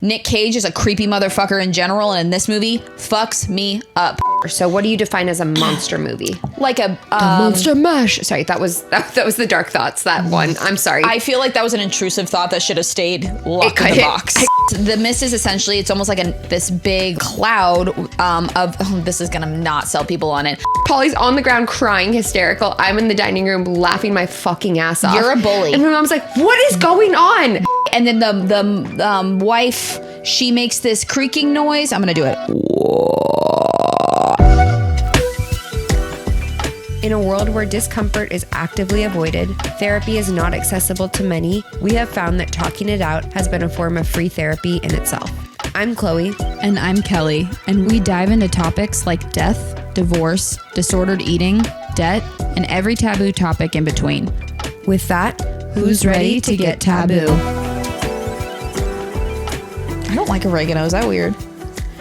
Nick Cage is a creepy motherfucker in general, and in this movie, fucks me up. So what do you define as a monster movie? Like a Monster Mash. Sorry, that was the Dark Thoughts, that one. I'm sorry. I feel like that was an intrusive thought that should have stayed locked in the box. The mist is essentially, it's almost like this big cloud this is gonna not sell people on it. Polly's on the ground crying hysterical. I'm in the dining room laughing my fucking ass off. You're a bully. And my mom's like, what is going on? And then the wife, she makes this creaking noise. I'm gonna do it. In a world where discomfort is actively avoided, therapy is not accessible to many, we have found that talking it out has been a form of free therapy in itself. I'm Chloe. And I'm Kelly. And we dive into topics like death, divorce, disordered eating, debt, and every taboo topic in between. With that, Who's ready to get taboo? I don't like oregano. Is that weird?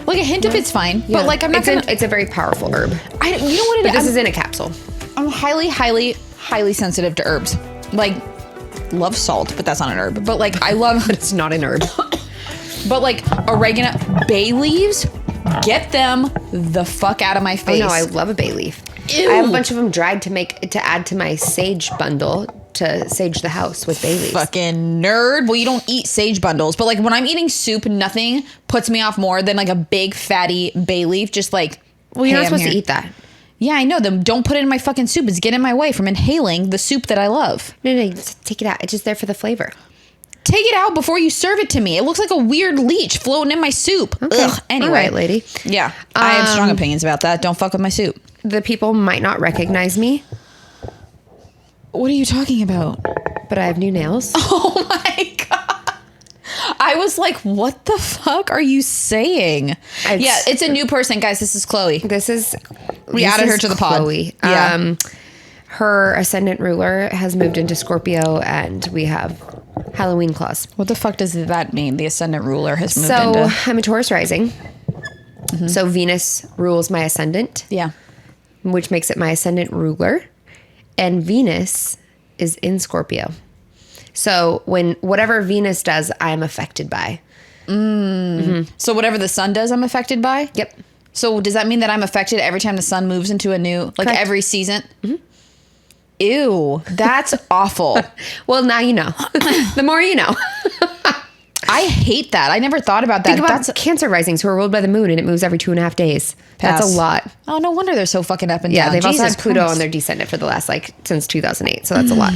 Like a hint of it's fine, but like I'm not gonna. It's a very powerful herb. You know what it is? But this is in a capsule. I'm highly sensitive to herbs. Like, love salt, but that's not an herb. But like, I love. But it's not an herb. But like oregano, bay leaves, get them the fuck out of my face. Oh no, I love a bay leaf. Ew. I have a bunch of them dried to add to my sage bundle to sage the house with bay leaves. Fucking nerd. Well, you don't eat sage bundles, but like when I'm eating soup, nothing puts me off more than like a big fatty bay leaf. Just like, well, you're hey, not supposed to eat that. Yeah, I know them. Don't put it in my fucking soup. It's getting in my way from inhaling the soup that I love. No, just take it out. It's just there for the flavor. Take it out before you serve it to me. It looks like a weird leech floating in my soup. Okay. Ugh. Anyway, all right, lady. Yeah, I have strong opinions about that. Don't fuck with my soup. The people might not recognize me, What are you talking about? but I have new nails. Oh my God. I was like, what the fuck are you saying? It's a new person, guys. This is Chloe. We added her to the pod. Chloe. Yeah. Her ascendant ruler has moved into Scorpio, and we have Halloween claws. What the fuck does that mean? The ascendant ruler has moved So into... I'm a Taurus rising. Mm-hmm. So Venus rules my ascendant. Yeah. Which makes it my ascendant ruler. And Venus is in Scorpio. So when whatever Venus does, I'm affected by. Mm-hmm. So whatever the sun does, I'm affected by? Yep. So does that mean that I'm affected every time the sun moves into a new, like Correct. every season? Mm-hmm. Ew, that's awful. Well, now you know. The more you know. I hate that. I never thought about that. Think about Cancer risings who are ruled by the moon, and it moves every 2.5 days. Pass. That's a lot. Oh, no wonder they're so fucking up and Yeah, down. they've also Jesus had Pluto Christ. on their descendant for the last, since 2008. So that's a lot.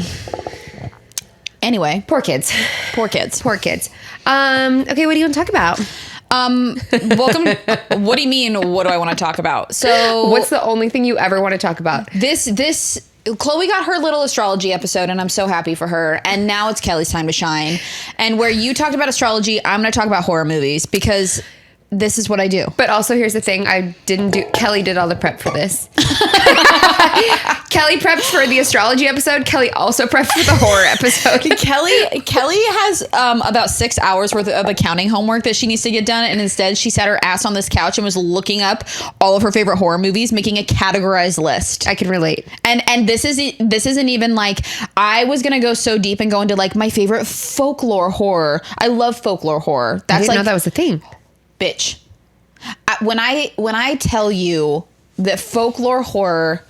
Anyway. Poor kids. Poor kids. Poor kids. Okay, what do you want to talk about? Welcome. What do you mean, what do I want to talk about? So What's the only thing you ever want to talk about? This Chloe got her little astrology episode, and I'm so happy for her. And now it's Kelly's time to shine. And where you talked about astrology, I'm going to talk about horror movies because this is what I do. But also, here's the thing. Kelly did all the prep for this. Kelly prepped for the astrology episode. Kelly also prepped for the horror episode. Kelly has about 6 hours worth of accounting homework that she needs to get done, and instead she sat her ass on this couch and was looking up all of her favorite horror movies, making a categorized list. I can relate. And this isn't even like, I was gonna go so deep and go into like my favorite folklore horror. I love folklore horror. I didn't know that was a thing. Bitch. When I tell you that folklore horror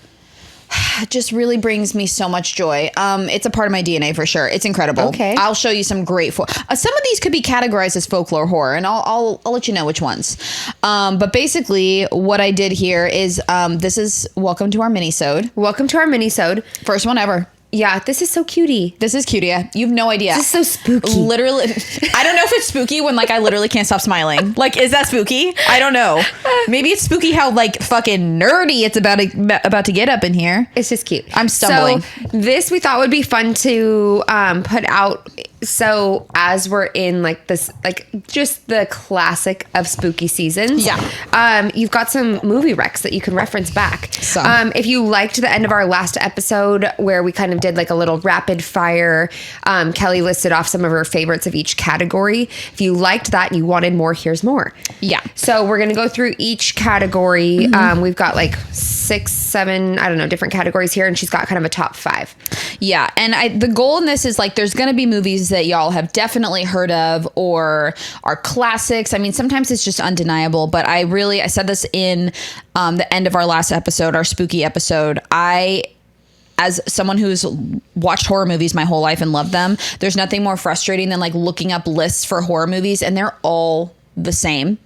just really brings me so much joy. It's a part of my DNA for sure. It's incredible. Okay. I'll show you some great some of these could be categorized as folklore horror, and I'll let you know which ones. But basically what I did here is this is welcome to our minisode. Welcome to our minisode. First one ever. Yeah, this is so cutie. This is cutie. You have no idea. This is so spooky. Literally, I don't know if it's spooky when like I literally can't stop smiling. Like, is that spooky? I don't know. Maybe it's spooky how like fucking nerdy it's about to get up in here. It's just cute. I'm stumbling. So this we thought would be fun to put out. So as we're in like this, like just the classic of spooky seasons. Yeah. You've got some movie recs that you can reference back. If you liked the end of our last episode where we kind of did like a little rapid fire, Kelly listed off some of her favorites of each category. If you liked that and you wanted more, here's more. Yeah. So we're going to go through each category. Mm-hmm. We've got like 6, 7, I don't know, different categories here. And she's got kind of a top 5. Yeah. And the goal in this is like, there's going to be movies that y'all have definitely heard of or are classics. I mean, sometimes it's just undeniable, but I said this in the end of our last episode, our spooky episode. As someone who's watched horror movies my whole life and loved them, there's nothing more frustrating than like looking up lists for horror movies and they're all the same.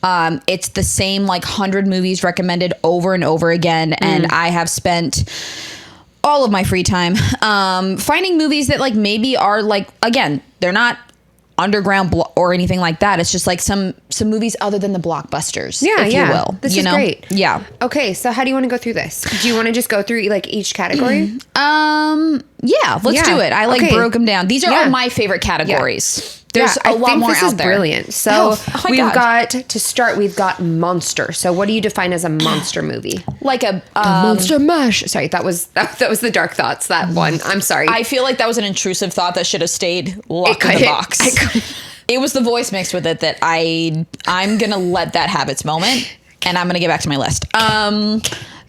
It's the same like 100 movies recommended over and over again. And I have spent all of my free time finding movies that like maybe are like, again, they're not underground or anything like that. It's just like some movies other than the blockbusters, if you will. This is great. Yeah. Okay, so how do you want to go through this? Do you want to just go through like each category? Yeah, let's do it. I like broke them down. These are all my favorite categories. Yeah. There's a lot more this out is there. Brilliant. So we've God. got to start. We've got monster. So what do you define as a monster movie? Like a monster mash. Sorry, that was the dark thoughts. That one. I'm sorry. I feel like that was an intrusive thought that should have stayed locked in the box. It was the voice mixed with it that I'm gonna let that have its moment, and I'm gonna get back to my list.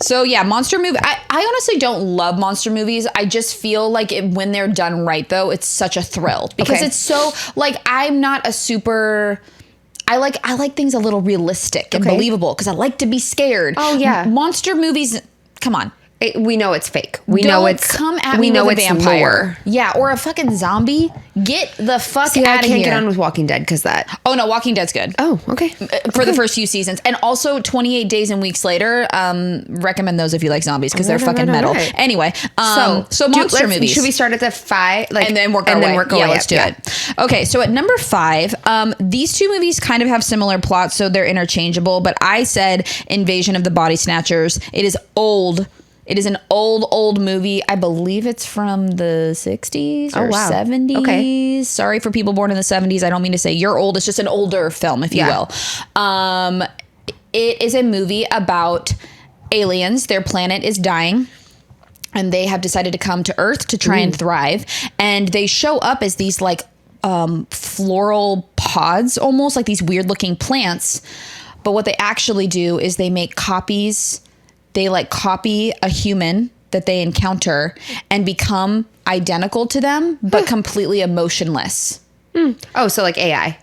So yeah, monster movie. I honestly don't love monster movies. I just feel like when they're done right, though, it's such a thrill because it's so like I'm not a super. I like things a little realistic and believable because I like to be scared. Oh yeah, monster movies. Come on. We know it's fake. We Don't know it's come at me with a vampire. Lore. Yeah, or a fucking zombie. Get the fuck out of here. I can't get on with Walking Dead because that. Oh no, Walking Dead's good. Oh, okay. For the first few seasons, and also 28 Days and Weeks Later. Recommend those if you like zombies because they're fucking metal. Right. Anyway, so monster movies. Should we start at the 5, like, and then work our way? Yeah, let's do it. Okay, so at number 5, these two movies kind of have similar plots, so they're interchangeable. But I said Invasion of the Body Snatchers. It is old. It is an old movie. I believe it's from the 60s or 70s. Okay. Sorry for people born in the 70s. I don't mean to say you're old. It's just an older film, if you will. It is a movie about aliens. Their planet is dying. And they have decided to come to Earth to try and thrive. And they show up as these like floral pods, almost like these weird looking plants. But what they actually do is they make copies. They like copy a human that they encounter and become identical to them, but completely emotionless. Oh, so like AI.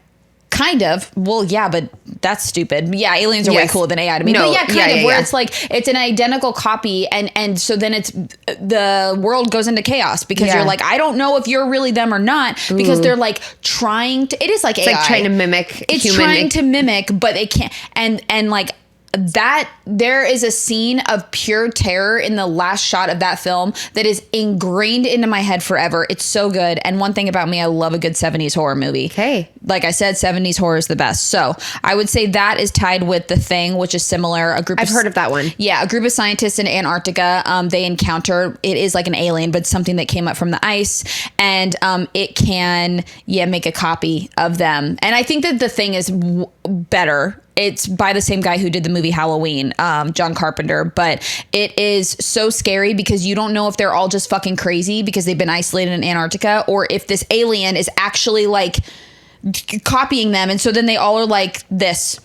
Kind of. Well, yeah, but that's stupid. Yeah, aliens are way cooler than AI to me. No, but yeah, kind of. Where it's like, it's an identical copy. And so then the world goes into chaos because you're like, I don't know if you're really them or not because they're like trying to, it is like it's AI. Like trying to mimic It's human. trying to mimic, but it can't. And like, that there is a scene of pure terror in the last shot of that film that is ingrained into my head forever. It's so good. And one thing about me, I love a good 70s horror movie. Okay. Like I said, 70s horror is the best. So I would say that is tied with The Thing, which is similar. I've heard of that one. Yeah. A group of scientists in Antarctica, they encounter, it is like an alien, but something that came up from the ice. And it can, make a copy of them. And I think that The Thing is better. It's by the same guy who did the movie Halloween, John Carpenter, but it is so scary because you don't know if they're all just fucking crazy because they've been isolated in Antarctica or if this alien is actually like copying them. And so then they all are like this.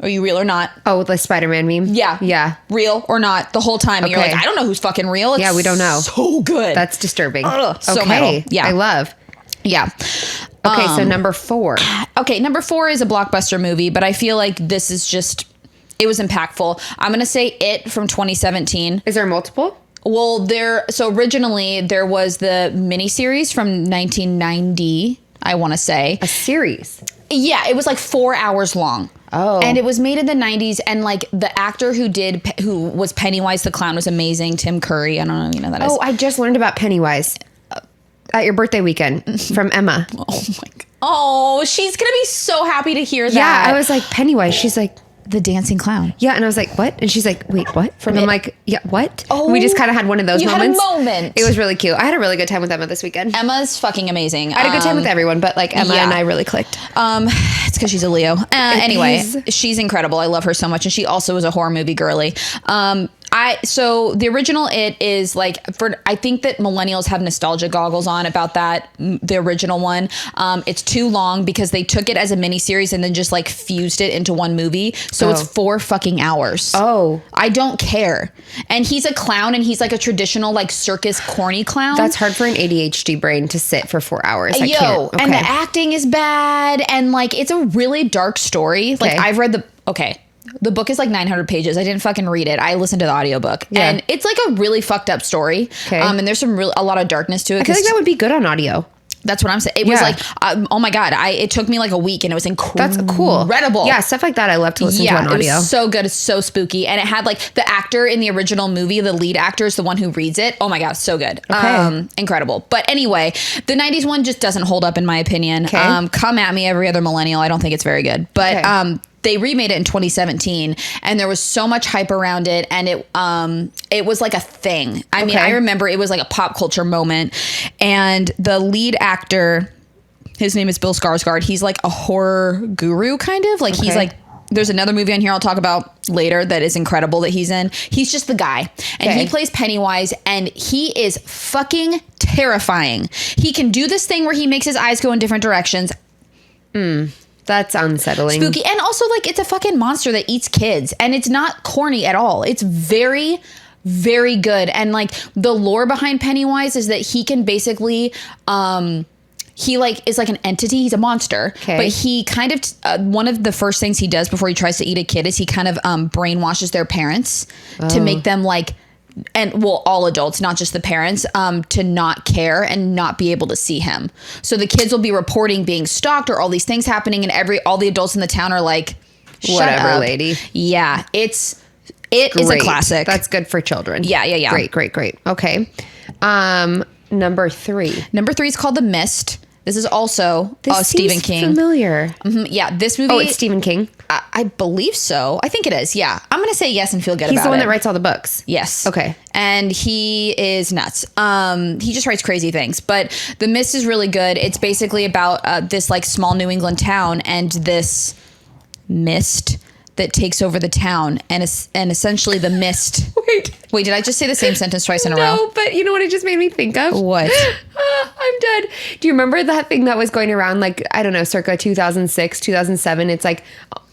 Are you real or not? Oh, the Spider-Man meme? Yeah. Yeah. Real or not the whole time. And you're like, I don't know who's fucking real. It's we don't know. So good. That's disturbing. So metal. Yeah. I love. Yeah. Okay, so number 4. Okay, number 4 is a blockbuster movie, but I feel like this is just, it was impactful. I'm going to say It from 2017. Is there multiple? Well, originally there was the miniseries from 1990, I want to say. A series? Yeah, it was like 4 hours long. Oh. And it was made in the 90s, and like the actor who was Pennywise the Clown was amazing, Tim Curry. I don't know if you know that is. Oh, I just learned about Pennywise. At your birthday weekend from Emma. Oh my God. Oh, she's going to be so happy to hear that. Yeah, I was like, Pennywise. She's like, the dancing clown. Yeah, and I was like, what? And she's like, wait, what? And I'm like, yeah, what? Oh, we just kind of had one of those moments. Had a moment. It was really cute. I had a really good time with Emma this weekend. Emma's fucking amazing. I had a good time with everyone, but like Emma and I really clicked. It's because she's a Leo. Anyway, she's incredible. I love her so much. And she also is a horror movie girly. So the original It is like I think that millennials have nostalgia goggles on about that, the original one. It's too long because they took it as a miniseries and then just like fused it into one movie. So it's 4 fucking hours. Oh. I don't care. And he's a clown and he's like a traditional like circus corny clown. That's hard for an ADHD brain to sit for 4 hours. I can't. Okay. And the acting is bad and like it's a really dark story. Like I've read the book is like 900 pages. I didn't fucking read it. I listened to the audiobook. Yeah. And it's like a really fucked up story. Okay. And there's a lot of darkness to it. I feel like that would be good on audio. That's what I'm saying. It was like, oh my God. It took me like a week and it was incredible. That's cool. Yeah, stuff like that I love to listen to on audio. It was so good. It's so spooky. And it had like the actor in the original movie, the lead actor is the one who reads it. Oh my God, so good. Okay. Incredible. But anyway, the 90s one just doesn't hold up in my opinion. Okay. Come at me, every other millennial. I don't think it's very good. But they remade it in 2017 and there was so much hype around it and it was like a thing. I mean, I remember it was like a pop culture moment and the lead actor, his name is Bill Skarsgård. He's like a horror guru kind of like he's like, there's another movie on here I'll talk about later that is incredible that he's in. He's just the guy and he plays Pennywise and he is fucking terrifying. He can do this thing where he makes his eyes go in different directions. That's unsettling. Spooky. And also, like, it's a fucking monster that eats kids. And it's not corny at all. It's very, very good. And, like, the lore behind Pennywise is that he can basically... he, like, is like an entity. He's a monster. Okay. But he kind of... one of the first things he does before he tries to eat a kid is he kind of brainwashes their parents to make them, like... and well, all adults, not just the parents, to not care and not be able to see him. So the kids will be reporting being stalked or all these things happening, and all the adults in the town are like, shut whatever, up. lady. Yeah, it is a classic. That's good for children. Yeah. Great. Okay. Number 3. Number 3 is called The Mist. This is also Stephen King. Familiar. Mm-hmm. Yeah, this movie. Oh, it's Stephen King. I believe so. I think it is. Yeah, I'm gonna say yes and feel good about it. He's the one that writes all the books. Yes. Okay. And he is nuts. He just writes crazy things. But The Mist is really good. It's basically about this like small New England town and this mist that takes over the town, and essentially the mist. Wait, did I just say the same sentence twice in a row? No, but you know what it just made me think of? What? I'm dead. Do you remember that thing that was going around like, I don't know, circa 2006, 2007? It's like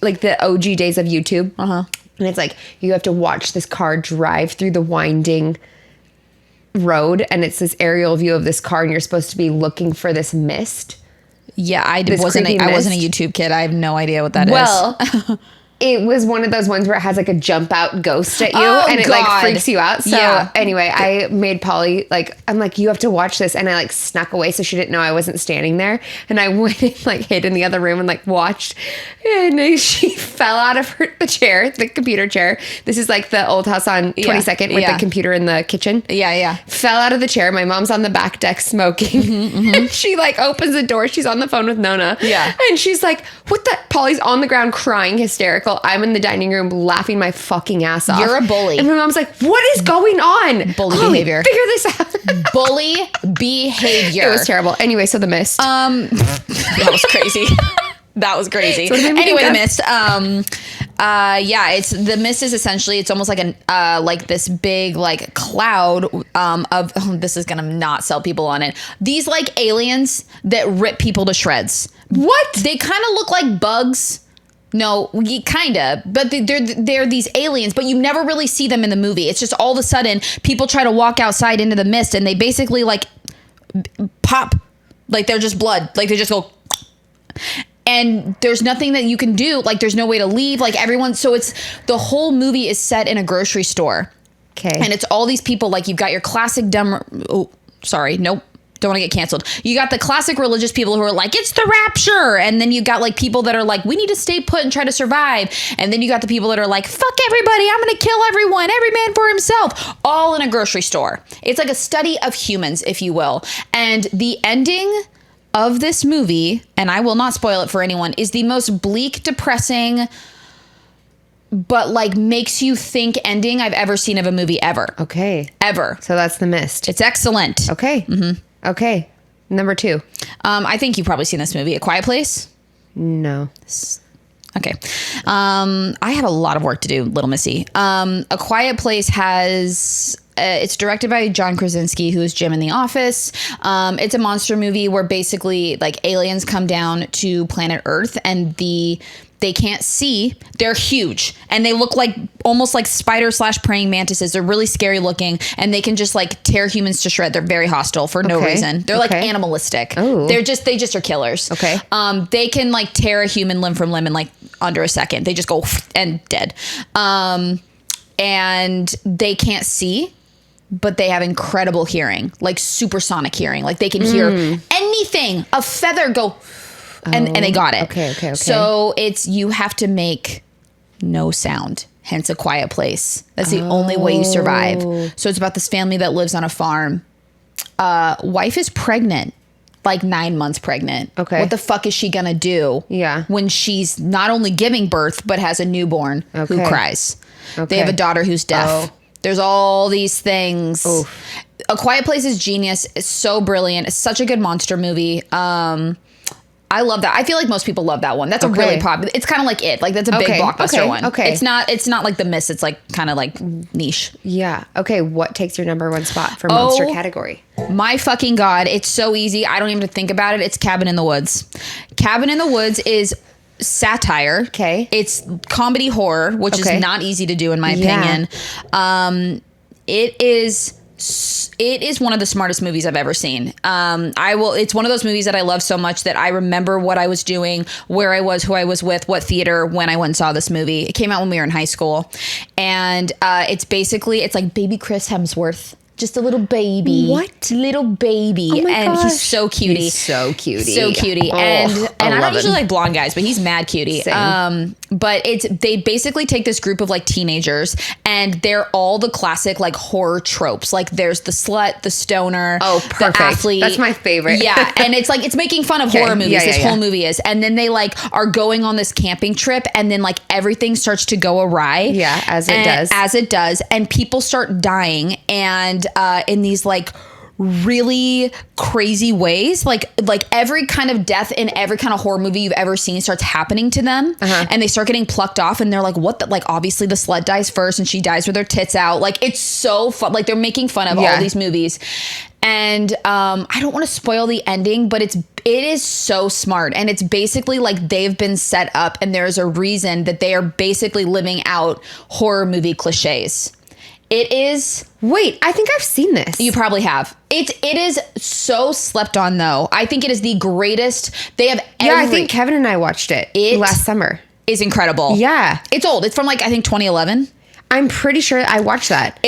the OG days of YouTube. Uh-huh. And it's like you have to watch this car drive through the winding road, and it's this aerial view of this car, and you're supposed to be looking for this mist. Yeah, I wasn't a YouTube kid. I have no idea what that is. Well, it was one of those ones where it has like a jump out ghost at you and it like freaks you out. So anyway, I made Polly I'm like, you have to watch this. And I like snuck away so she didn't know I wasn't standing there. And I went and like hid in the other room and like watched. And she fell out of the chair, the computer chair. This is like the old house on 22nd with the computer in the kitchen. Yeah. Fell out of the chair. My mom's on the back deck smoking. And she like opens the door. She's on the phone with Nona. Yeah. And she's like, what the? Polly's on the ground crying hysterical. I'm in the dining room laughing my fucking ass off. You're a bully. And my mom's like, what is going on? Bully behavior. Figure this out. Bully behavior. It was terrible. Anyway, so The Mist. That was crazy. That was crazy. So anyway, The Mist. It's The Mist is essentially, it's almost like like this big like cloud of this is gonna not sell people on it. These like aliens that rip people to shreds. What? They kind of look like bugs. No, kind of, but they're these aliens, but you never really see them in the movie. It's just all of a sudden people try to walk outside into the mist and they basically like pop, like they're just blood, like they just go, and there's nothing that you can do. Like there's no way to leave. Like everyone, so it's the whole movie is set in a grocery store. Okay, and it's all these people. Like you've got your classic dumb. Oh, sorry, nope. Don't want to get canceled. You got the classic religious people who are like, it's the rapture. And then you got like people that are like, we need to stay put and try to survive. And then you got the people that are like, fuck everybody. I'm going to kill everyone. Every man for himself. All in a grocery store. It's like a study of humans, if you will. And the ending of this movie, and I will not spoil it for anyone, is the most bleak, depressing, but like makes you think ending I've ever seen of a movie ever. Okay. Ever. So that's The Mist. It's excellent. Okay. Mm-hmm. Okay. Number 2. I think you've probably seen this movie, A Quiet Place. No. Okay. I have a lot of work to do, Little Missy. A Quiet Place has... it's directed by John Krasinski, who is Jim in The Office. It's a monster movie where basically like aliens come down to planet Earth and they can't see. They're huge and they look like almost like spider/praying mantises. They're really scary looking and they can just like tear humans to shred. They're very hostile for no reason. They're like animalistic. Ooh. They just are killers. Okay. They can like tear a human limb from limb in like under a second. They just go and dead. And they can't see, but they have incredible hearing, like supersonic hearing. Like they can hear anything, a feather go, and they got it. Okay. So you have to make no sound, hence A Quiet Place. That's the only way you survive. So it's about this family that lives on a farm. Wife is pregnant, like 9 months pregnant. Okay. What the fuck is she gonna do? Yeah. When she's not only giving birth, but has a newborn who cries. They have a daughter who's deaf. There's all these things. Oof. A Quiet Place is genius. It's so brilliant. It's such a good monster movie. I love that. I feel like most people love that one. That's a really popular. It's kind of like It. Like that's a big blockbuster one. Okay. It's not like The Mist. It's like kind of like niche. Yeah. Okay. What takes your number one spot for monster category? My fucking God. It's so easy. I don't even have to think about it. It's Cabin in the Woods. Cabin in the Woods is satire. Okay. It's comedy horror, which is not easy to do in my opinion. It is one of the smartest movies I've ever seen. It's one of those movies that I love so much that I remember what I was doing, where I was, who I was with, what theater, when I went and saw this movie. It came out when we were in high school. And it's like baby Chris Hemsworth. Just a little baby. What? Little baby. Oh my and gosh. he's so cutie. He's so cutie. So cutie. Oh, and I don't usually him. like blonde guys, but he's mad cutie. Same. But they basically take this group of like teenagers and they're all the classic like horror tropes. Like there's the slut, the stoner, perfect. the athlete. That's my favorite. Yeah. And it's like, it's making fun of horror movies. This whole movie is. And then they like are going on this camping trip and then like everything starts to go awry. Yeah. As it does. And people start dying and in these like really crazy ways, like every kind of death in every kind of horror movie you've ever seen starts happening to them, and they start getting plucked off, and they're like, what the, like obviously the slut dies first and she dies with her tits out. Like it's so fun. Like they're making fun of all these movies, and I don't want to spoil the ending, but it is so smart, and it's basically like they've been set up and there's a reason that they are basically living out horror movie cliches. It is... Wait, I think I've seen this. You probably have. It is so slept on, though. I think it is the greatest. They have I think Kevin and I watched it last summer. Is incredible. Yeah. It's old. It's from like, I think 2011. I'm pretty sure I watched that.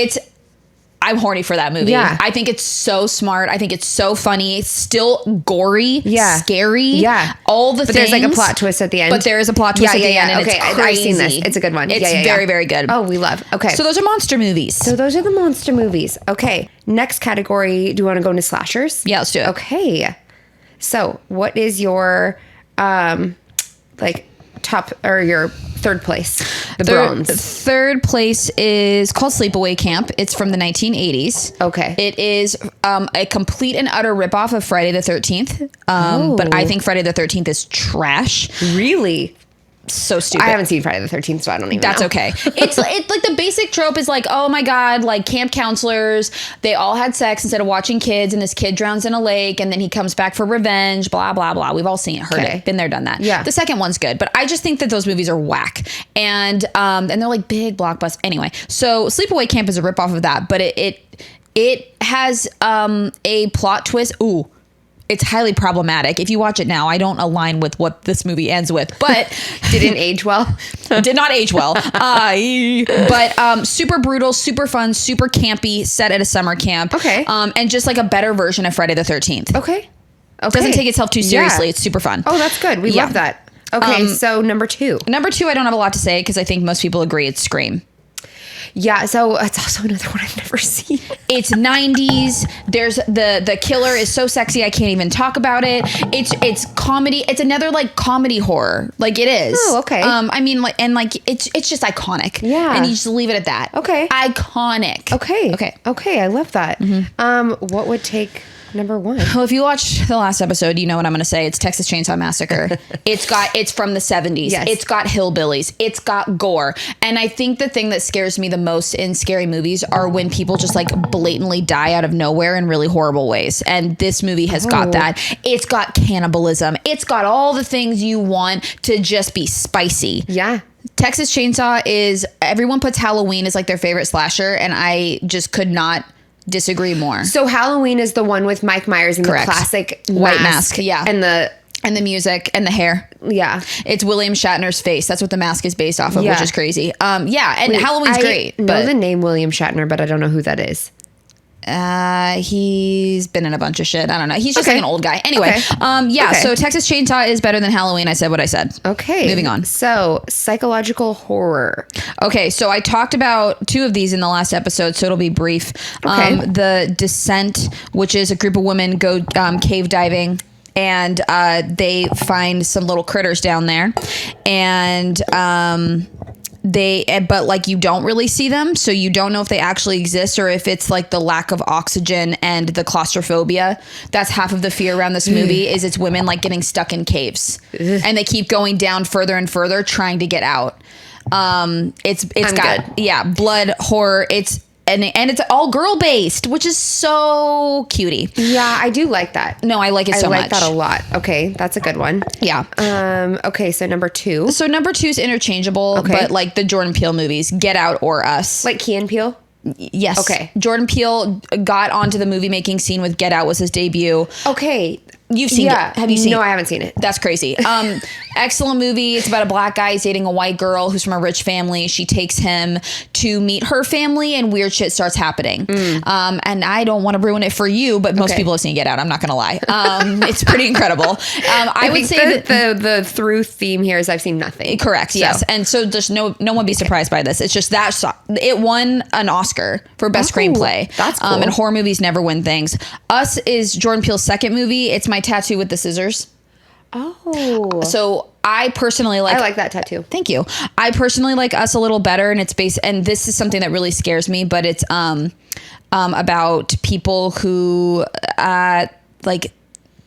I'm horny for that movie. Yeah. I think it's so smart. I think it's so funny. It's still gory, scary. Yeah. All the things. But there's like a plot twist at the end. But there is a plot twist at the end. Okay, I've seen this. It's a good one. It's very, very good. Oh, we love. Okay. So those are monster movies. So those are the monster movies. Okay. Next category. Do you want to go into slashers? Yeah, let's do it. Okay. So what is your like top or your third place? Bronze. Third place is called Sleepaway Camp. It's from the 1980s. Okay. It is a complete and utter ripoff of Friday the 13th. But I think Friday the 13th is trash. Really? So stupid. I haven't seen Friday the 13th, so I don't even know. That's okay. It's like the basic trope is like, oh my God, like camp counselors, they all had sex instead of watching kids, and this kid drowns in a lake and then he comes back for revenge, blah, blah, blah. We've all seen it, heard it, been there, done that. Yeah. The second one's good, but I just think that those movies are whack. And they're like big blockbusters. Anyway, so Sleepaway Camp is a ripoff of that, but it has a plot twist. Ooh. It's highly problematic. If you watch it now, I don't align with what this movie ends with, but didn't age well. Did not age well. But super brutal, super fun, super campy, set at a summer camp. Okay. And just like a better version of Friday the 13th. Okay. Doesn't take itself too seriously. It's super fun. Oh, that's good. We love that. Okay, so number two. Number two, I don't have a lot to say because I think most people agree it's Scream. Yeah, so it's also another one I've never seen. It's 90s. There's the killer is so sexy I can't even talk about it. It's comedy. It's another like comedy horror. Like it is. Oh, okay. I mean like and like it's just iconic. Yeah. And you just leave it at that. Okay. Iconic. Okay. Okay. Okay, I love that. Mm-hmm. What would take Number 1. Well, if you watch the last episode, you know what I'm going to say. It's Texas Chainsaw Massacre. It's from the 70s. Yes. It's got hillbillies. It's got gore. And I think the thing that scares me the most in scary movies are when people just like blatantly die out of nowhere in really horrible ways. And this movie has got that. It's got cannibalism. It's got all the things you want to just be spicy. Yeah. Texas Chainsaw is, everyone puts Halloween as like their favorite slasher, and I just could not disagree more. So Halloween is the one with Mike Myers and Correct. the classic White mask, yeah. And the music and the hair. Yeah. It's William Shatner's face. That's what the mask is based off of, which is crazy. And Halloween's great. I know the name William Shatner, but I don't know who that is. He's been in a bunch of shit. I don't know. He's just like an old guy. Anyway, Okay. So Texas Chainsaw is better than Halloween. I said what I said. Okay. Moving on. So, psychological horror. Okay, so I talked about 2 of these in the last episode, so it'll be brief. Okay. The Descent, which is a group of women go cave diving, and they find some little critters down there, and but like you don't really see them, so you don't know if they actually exist or if it's like the lack of oxygen and the claustrophobia. That's half of the fear around this movie is it's women like getting stuck in caves and they keep going down further and further trying to get out. It's got good. Blood, horror. And it's all girl based, which is so cutie. Yeah, I do like that. No, I like it so much. I like that a lot. Okay, that's a good one. Yeah. Okay, so number 2. So number 2 is interchangeable, but like the Jordan Peele movies, Get Out or Us. Like Key and Peele? Yes. Okay. Jordan Peele got onto the movie making scene with Get Out, was his debut. Okay. You've seen it. Have you seen it? No, I haven't seen it. That's crazy. Excellent movie. It's about a black guy dating a white girl who's from a rich family. She takes him to meet her family and weird shit starts happening. And I don't want to ruin it for you, but most people have seen Get Out. I'm not going to lie. It's pretty incredible. I would say that the through theme here is I've seen nothing. Correct. So. Yes. And so just no one be surprised by this. It's just that it won an Oscar for best screenplay. That's cool. And horror movies never win things. Us is Jordan Peele's second movie. It's My Tattoo with the Scissors. Oh. So I personally I like that tattoo. Thank you. I personally like Us a little better, and it's based, and this is something that really scares me, but it's about people who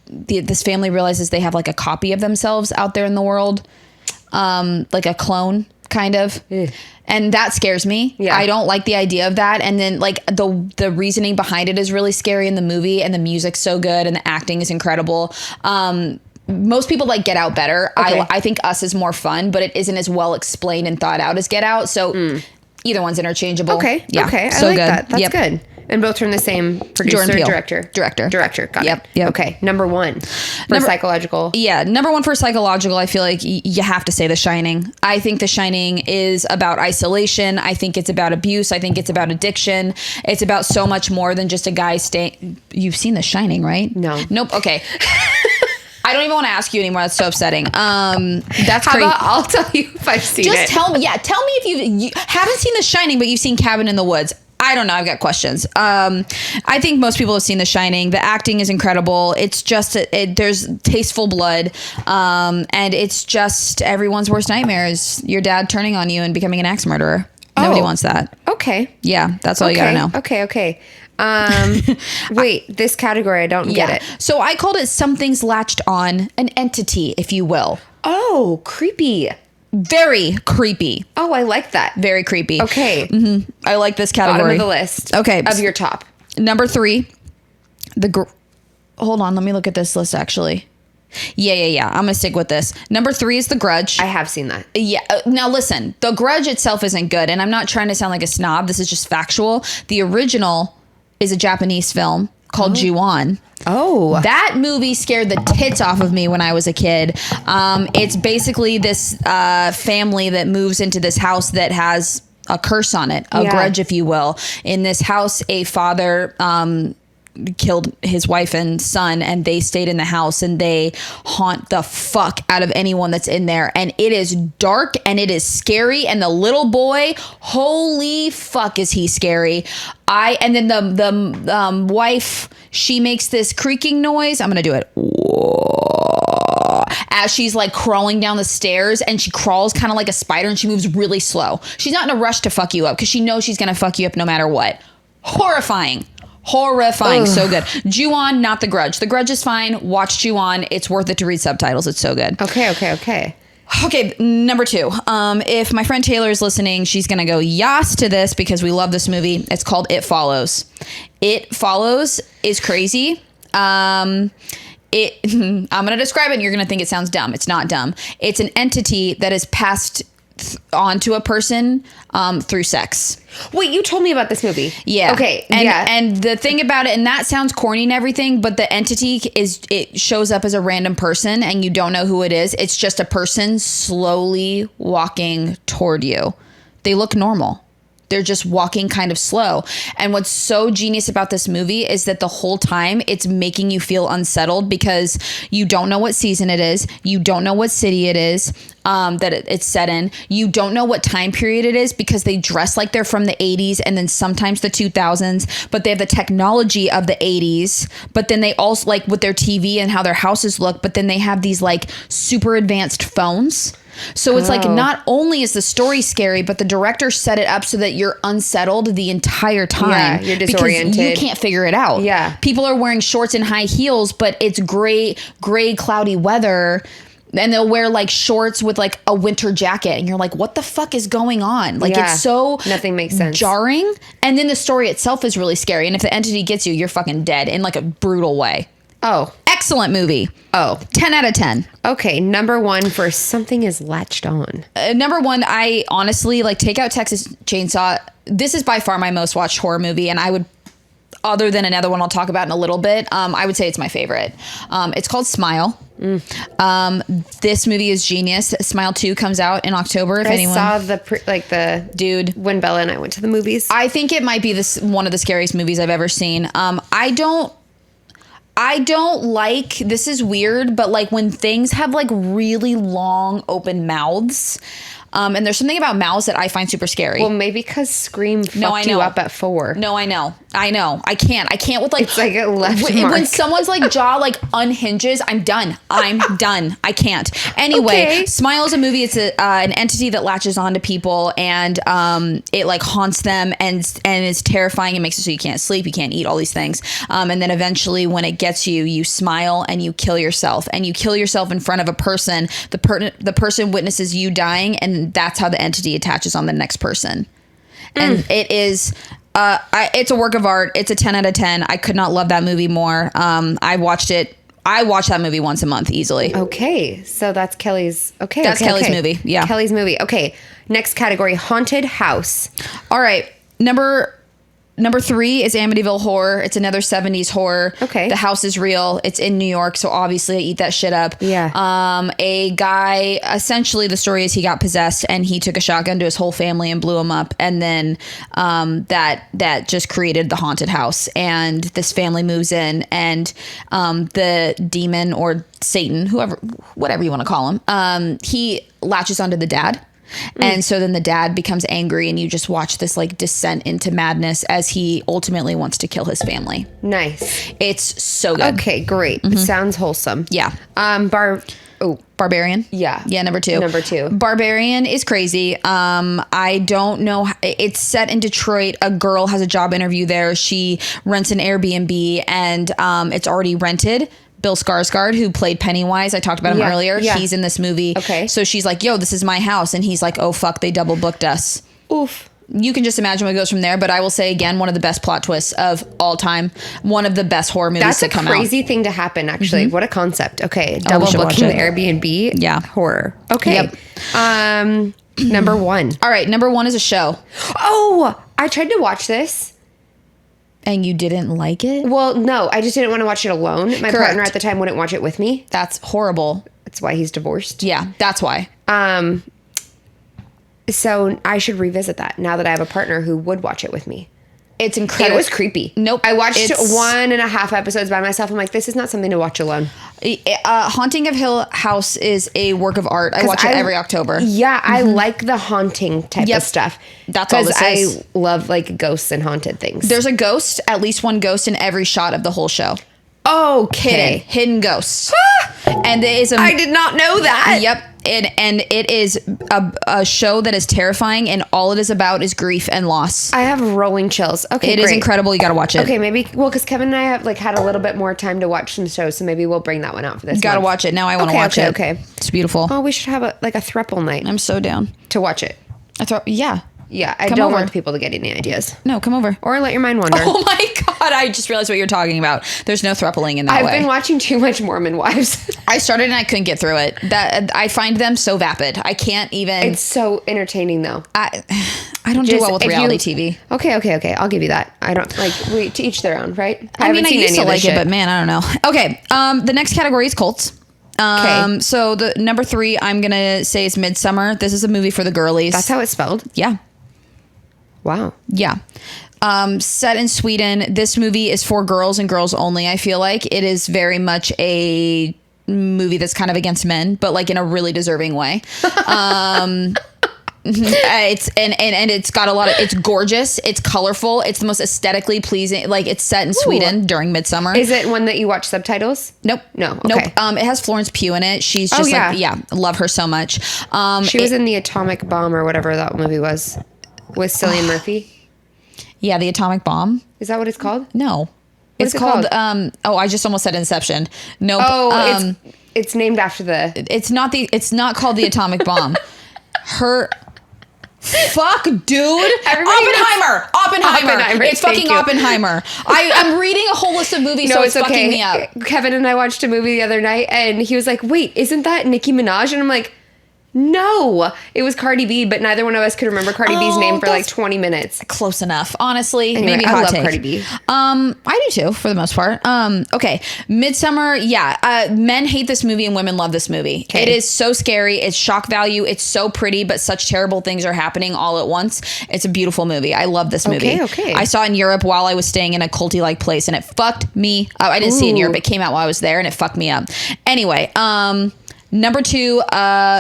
this family realizes they have like a copy of themselves out there in the world, like a clone kind of. And that scares me. Yeah. I don't like the idea of that. And then like the reasoning behind it is really scary in the movie, and the music's so good and the acting is incredible. Most people like Get Out better. Okay. I think Us is more fun, but it isn't as well explained and thought out as Get Out. So either one's interchangeable. Okay. Yeah. Okay. So I like good. that. That's good. And both from the same producer, Jordan Peele. Director. Got it. Yep. Okay. Number 1 for psychological. Yeah. Number 1 for psychological. I feel like you have to say The Shining. I think The Shining is about isolation. I think it's about abuse. I think it's about addiction. It's about so much more than just a guy staying. You've seen The Shining, right? No. Nope. Okay. I don't even want to ask you anymore. That's so upsetting. That's crazy. I'll tell you if I've seen it. Just tell me. Yeah. Tell me if you haven't seen The Shining, but you've seen Cabin in the Woods. I don't know. I've got questions. I think most people have seen The Shining. The acting is incredible. It's just there's tasteful blood, and it's just everyone's worst nightmare is your dad turning on you and becoming an axe murderer. Nobody wants that. Okay. Yeah, that's all you gotta know. Okay. Wait, this category I don't get it. So I called it Something's Latched On, an entity, if you will. Oh, creepy. Very creepy. Oh, I like that. Very creepy. Okay. Mm-hmm. I like this category. Bottom of the list. Okay. Of your top. Number 3. Hold on. Let me look at this list, actually. Yeah. I'm going to stick with this. Number 3 is The Grudge. I have seen that. Yeah. Now, listen. The Grudge itself isn't good, and I'm not trying to sound like a snob. This is just factual. The original is a Japanese film called Ju-on. Oh. That movie scared the tits off of me when I was a kid. It's basically this family that moves into this house that has a curse on it, a grudge, if you will. In this house, a father killed his wife and son, and they stayed in the house, and they haunt the fuck out of anyone that's in there. And it is dark and it is scary. And the little boy, holy fuck, is he scary. And then the wife, she makes this creaking noise. I'm gonna do it. As she's like crawling down the stairs, and she crawls kind of like a spider, and she moves really slow. She's not in a rush to fuck you up because she knows she's gonna fuck you up no matter what. Horrifying. Horrifying. Ugh. So good. Ju-on, not The Grudge. The Grudge is fine. Watch Ju-on. It's worth it to read subtitles. It's so good. Okay, number 2. If my friend Taylor is listening, she's going to go yas to this because we love this movie. It's called It Follows. It Follows is crazy. I'm going to describe it and you're going to think it sounds dumb. It's not dumb. It's an entity that is passed onto a person through sex. Wait, you told me about this movie. Yeah. Okay. And the thing about it, and that sounds corny and everything, but the entity it shows up as a random person and you don't know who it is. It's just a person slowly walking toward you. They look normal. They're just walking kind of slow. And what's so genius about this movie is that the whole time it's making you feel unsettled because you don't know what season it is. You don't know what city it is that it's set in. You don't know what time period it is because they dress like they're from the 80s and then sometimes the 2000s, but they have the technology of the 80s. But then they also like with their TV and how their houses look, but then they have these like super advanced phones. So it's like not only is the story scary, but the director set it up so that you're unsettled the entire time. Yeah, you're disoriented. Because you can't figure it out. Yeah. People are wearing shorts and high heels, but it's gray, cloudy weather. And they'll wear like shorts with like a winter jacket. And you're like, what the fuck is going on? Like it's so nothing makes sense. Jarring. And then the story itself is really scary. And if the entity gets you, you're fucking dead in like a brutal way. Oh. Excellent movie. 10 out of 10. Okay, number 1 for Something Is Latched On. Number 1, I honestly like take out Texas Chainsaw. This is by far my most watched horror movie, and I would, other than another one I'll talk about in a little bit, I would say it's my favorite. It's called Smile. This movie is genius. Smile 2 comes out in October. If anyone saw the dude when Bella and I went to the movies. I think it might be one of the scariest movies I've ever seen. I don't like, this is weird, but like when things have like really long open mouths, and there's something about mouths that I find super scary. Well, maybe because Scream fucked you up at 4. No, I know. I can't with like, it's like a left when mark. someone's like jaw like unhinges, I'm done. I can't. Anyway, Smile is a movie. It's an entity that latches onto people and it like haunts them and is terrifying. It makes it so you can't sleep, you can't eat, all these things. And then eventually when it gets you, you smile and you kill yourself. And you kill yourself in front of a person. The person witnesses you dying, and that's how the entity attaches on the next person. And it is it's a work of art. It's a 10 out of 10. I could not love that movie more. I watch that movie once a month easily. Okay, so that's Kelly's. Okay, that's Kelly's movie. Yeah, Kelly's movie. Okay, next category: haunted house. All right, Number 3 is Amityville Horror. It's another 70s horror. Okay. The house is real. It's in New York, so obviously I eat that shit up. Yeah. A guy, essentially the story is he got possessed and he took a shotgun to his whole family and blew him up. And then that just created the haunted house. And this family moves in and the demon or Satan, whatever you want to call him, he latches onto the dad. And so then the dad becomes angry and you just watch this like descent into madness as he ultimately wants to kill his family. Nice. It's so good. Okay, great. Mm-hmm. Sounds wholesome. Yeah. Barbarian. Yeah. Yeah, number 2. Barbarian is crazy. I don't know. It's set in Detroit. A girl has a job interview there. She rents an Airbnb and it's already rented. Bill Skarsgård, who played Pennywise, I talked about him earlier. Yeah. He's in this movie. Okay. So she's like, yo, this is my house. And he's like, oh, fuck, they double booked us. Oof. You can just imagine what goes from there. But I will say again, one of the best plot twists of all time. One of the best horror movies to come out. That's a crazy thing to happen, actually. Mm-hmm. What a concept. Okay. Double booking the Airbnb. Yeah. Horror. Okay. Yep. Number 1. All right. Number 1 is a show. Oh, I tried to watch this. And you didn't like it? Well, no, I just didn't want to watch it alone. My partner at the time wouldn't watch it with me. That's horrible. That's why he's divorced. Yeah, that's why. So I should revisit that now that I have a partner who would watch it with me. It's incredible. It was creepy. Nope. I watched 1.5 episodes by myself. I'm like, this is not something to watch alone. Haunting of Hill House is a work of art. I watch it every October. Yeah, I like the haunting type of stuff. That's all this is. I love like ghosts and haunted things. There's a ghost, at least one ghost in every shot of the whole show. Okay. Hidden ghosts. And there is I did not know that. Yep. And it is a show that is terrifying, and all it is about is grief and loss. I have rolling chills. Okay, it is incredible. You got to watch it. Okay, maybe because Kevin and I have like had a little bit more time to watch some shows, so maybe we'll bring that one out for this. Got to watch it now. I want to watch it. Okay, it's beautiful. Oh, we should have a throuple night. I'm so down to watch it. Yeah. Yeah, I don't want people to get any ideas. No, come over. Or let your mind wander. Oh my God, I just realized what you're talking about. There's no throupling in that way. I've been watching too much Mormon Wives. I started and I couldn't get through it. I find them so vapid. I can't even. It's so entertaining though. I don't do well with reality TV. Okay. I'll give you that. I don't to each their own, right? I used to like it, but man, I don't know. Okay, the next category is cults. So the number 3 I'm gonna say is Midsummer. This is a movie for the girlies. That's how it's spelled? Yeah. Wow. Yeah. Set in Sweden. This movie is for girls and girls only. I feel like it is very much a movie that's kind of against men, but like in a really deserving way. It's got a lot of, it's gorgeous. It's colorful. It's the most aesthetically pleasing. Like it's set in Sweden during midsummer. Is it one that you watch subtitles? Nope. No. Okay. Nope. It has Florence Pugh in it. She's just love her so much. She was in the Atomic Bomb or whatever that movie was with Cillian Murphy. Yeah. The Atomic Bomb. Is that what it's called? No. It's called, I just almost said Inception. No. Oh, it's named after it's not called the Atomic Bomb. Fuck, dude. Oppenheimer. It's fucking Oppenheimer. I'm reading a whole list of movies, so it's fucking me up. Kevin and I watched a movie the other night, and he was like, wait, isn't that Nicki Minaj? And I'm like, no, it was Cardi B, but neither one of us could remember Cardi B's name for like 20 minutes. Close enough, honestly. Anyway, maybe I love take. Cardi B. I do too, for the most part. Okay, Midsummer. Yeah, men hate this movie and women love this movie. Okay. It is so scary. It's shock value. It's so pretty, but such terrible things are happening all at once. It's a beautiful movie. I love this movie. Okay. I saw it in Europe while I was staying in a culty-like place, and it fucked me up. I didn't see it in Europe. It came out while I was there, and it fucked me up. Anyway, number 2,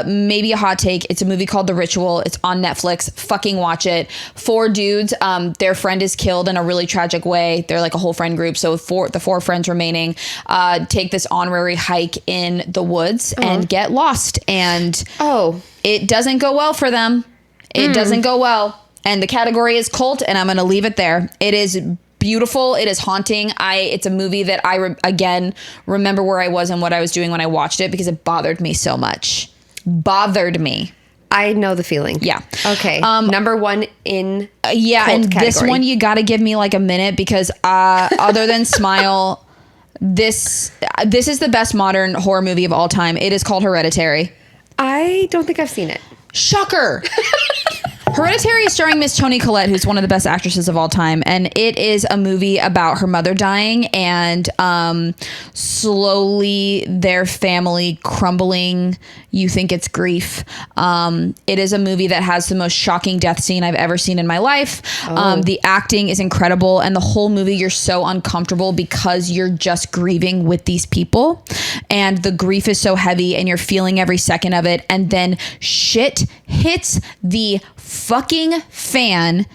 maybe a hot take. It's a movie called The Ritual. It's on Netflix. Fucking watch it. 4 dudes, their friend is killed in a really tragic way. They're like a whole friend group. So the 4 friends remaining take this honorary hike in the woods and get lost. And it doesn't go well for them. It doesn't go well. And the category is cult, and I'm going to leave it there. It is beautiful. It is haunting. It's a movie that I again remember where I was and what I was doing when I watched it because it bothered me so much. Bothered me. I know the feeling. Yeah. Okay. Number 1 in and category. This one you got to give me like a minute because other than Smile, this is the best modern horror movie of all time. It is called Hereditary. I don't think I've seen it. Shocker. Hereditary is starring Miss Toni Collette, who's one of the best actresses of all time. And it is a movie about her mother dying and slowly their family crumbling. You think it's grief. It is a movie that has the most shocking death scene I've ever seen in my life. The acting is incredible. And the whole movie, you're so uncomfortable because you're just grieving with these people. And the grief is so heavy and you're feeling every second of it. And then shit hits the fucking fan.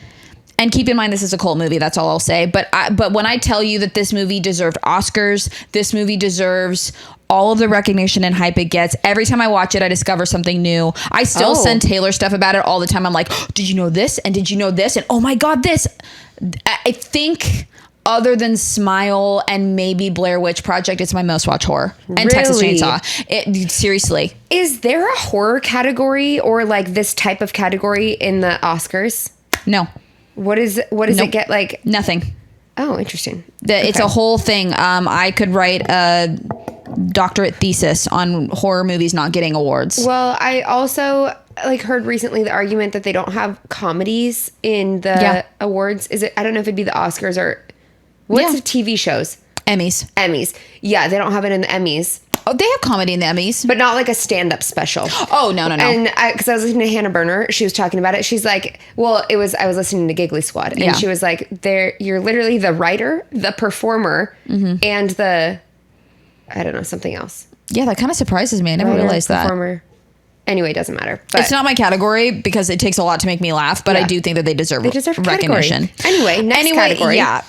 And keep in mind, this is a cult movie. That's all I'll say. But when I tell you that this movie deserved Oscars, this movie deserves all of the recognition and hype it gets. Every time I watch it, I discover something new. I still send Taylor stuff about it all the time. I'm like, did you know this? And did you know this? And oh my God, this. I think other than Smile and maybe Blair Witch Project, it's my most watched horror. And Texas Chainsaw. Seriously. Is there a horror category or like this type of category in the Oscars? No. What does it get like? Nothing. Oh, interesting. It's a whole thing. I could write a doctorate thesis on horror movies not getting awards. Well, I also heard recently the argument that they don't have comedies in the awards. Is it? I don't know if it'd be the Oscars or what's the TV shows? Emmys. Yeah, they don't have it in the Emmys. Oh, they have comedy in the Emmys, but not like a stand-up special. Oh, no. And because I was listening to Hannah Berner, she was talking about it. She's like, well, I was listening to Giggly Squad, and she was like, you're literally the writer, the performer, and the, I don't know, something else. Yeah, that kind of surprises me. I never realized that. Performer. Anyway, it doesn't matter. But it's not my category because it takes a lot to make me laugh, but I do think that they deserve recognition. Anyway, next category. Yeah.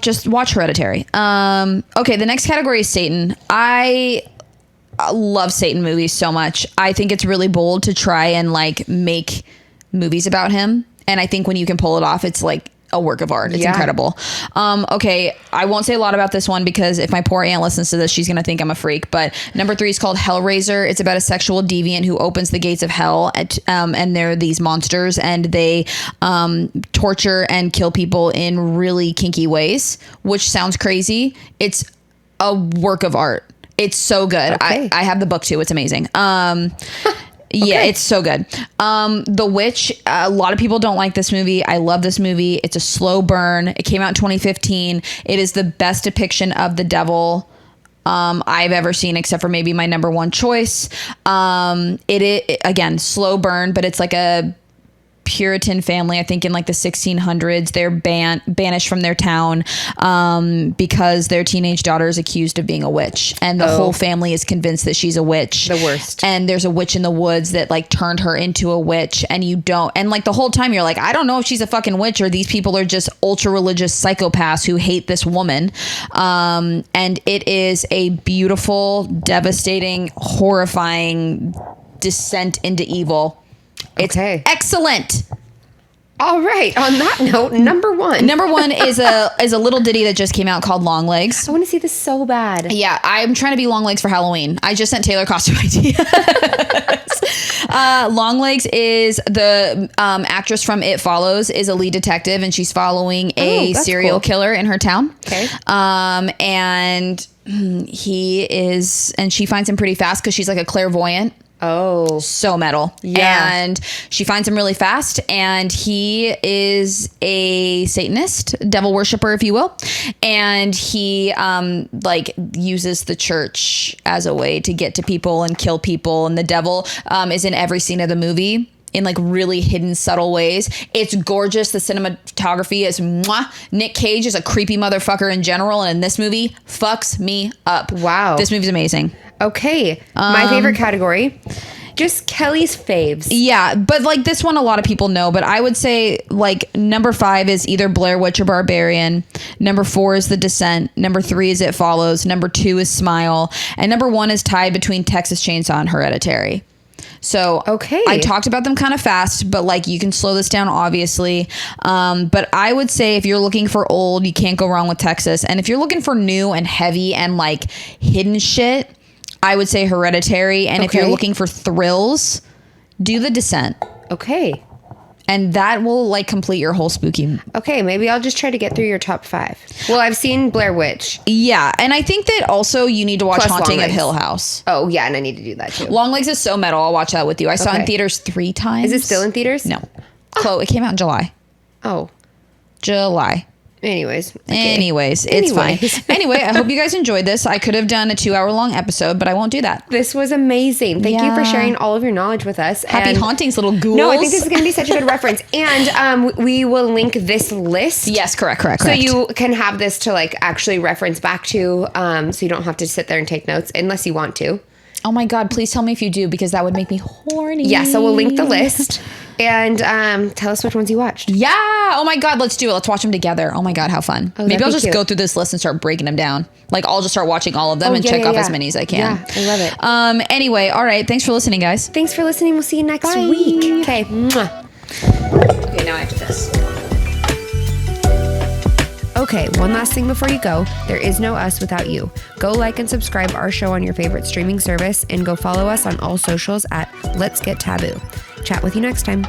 Just watch Hereditary. Okay, the next category is Satan. love Satan movies so much. I think it's really bold to try and like make movies about him. And I think when you can pull it off, it's like a work of art. It's incredible. Okay, I won't say a lot about this one because if my poor aunt listens to this, she's gonna think I'm a freak. But number 3 is called Hellraiser. It's about a sexual deviant who opens the gates of hell, and they're these monsters, and they torture and kill people in really kinky ways, which sounds crazy. It's a work of art. It's so good. Okay. I have the book too. It's amazing. Yeah, it's so good. The Witch, a lot of people don't like this movie. I love this movie. It's a slow burn. It came out in 2015. It is the best depiction of the devil I've ever seen, except for maybe my number one choice. It again, slow burn, but it's like a Puritan family, I think in like the 1600s. They're banished from their town because their teenage daughter is accused of being a witch, and the whole family is convinced that she's a witch. The worst. And there's a witch in the woods that like turned her into a witch, and you don't, and like the whole time you're like, I don't know if she's a fucking witch or these people are just ultra religious psychopaths who hate this woman. And it is a beautiful, devastating, horrifying descent into evil. It's excellent. All right. On that note, number 1. Number 1 is a little ditty that just came out called Long Legs. I want to see this so bad. Yeah, I'm trying to be Long Legs for Halloween. I just sent Taylor costume ideas. Long Legs is the actress from It Follows, is a lead detective, and she's following a serial killer in her town. Okay. And she finds him pretty fast because she's like a clairvoyant. Oh, so metal. Yeah. And she finds him really fast, and he is a Satanist, devil worshiper, if you will. And he like uses the church as a way to get to people and kill people. And the devil is in every scene of the movie in like really hidden, subtle ways. It's gorgeous. The cinematography is mwah. Nick Cage is a creepy motherfucker in general, and in this movie fucks me up. Wow. This movie's amazing. Okay. My favorite category, just Kelly's faves. Yeah, but like this one a lot of people know, but I would say like number 5 is either Blair Witch or Barbarian. Number 4 is The Descent. Number 3 is It Follows. Number 2 is Smile. And number 1 is tied between Texas Chainsaw and Hereditary. So I talked about them kind of fast, but like you can slow this down, obviously. But I would say if you're looking for old, you can't go wrong with Texas. And if you're looking for new and heavy and like hidden shit, I would say Hereditary. And if you're looking for thrills, do The Descent. Okay. And that will like complete your whole spooky. Okay, maybe I'll just try to get through your top 5. Well, I've seen Blair Witch. Yeah, and I think that also you need to watch Plus Haunting Long of Legs. Hill House. Oh, yeah, and I need to do that too. Long Legs is so metal. I'll watch that with you. I saw it in theaters 3 times. Is it still in theaters? No. Chloe, it came out in July. Oh. July. Anyways, it's fine. Anyway, I hope you guys enjoyed this. I could have done a 2-hour-long episode, but I won't do that. This was amazing. Thank you for sharing all of your knowledge with us. Happy hauntings, little ghouls. No, I think this is going to be such a good reference. And we will link this list. Yes, correct. So you can have this to like actually reference back to, so you don't have to sit there and take notes unless you want to. Oh my God, please tell me if you do, because that would make me horny. Yeah, so we'll link the list and tell us which ones you watched. Yeah. Oh my God, let's do it. Let's watch them together. Oh my God, how fun. Maybe I'll just go through this list and start breaking them down. Like I'll just start watching all of them and check off as many as I can. Yeah, I love it. Anyway, all right. Thanks for listening, guys. Thanks for listening. We'll see you next week. Okay. Mwah. Okay, now I have to piss. Okay, one last thing before you go. There is no us without you. Go like and subscribe our show on your favorite streaming service and go follow us on all socials at Let's Get Taboo. Chat with you next time.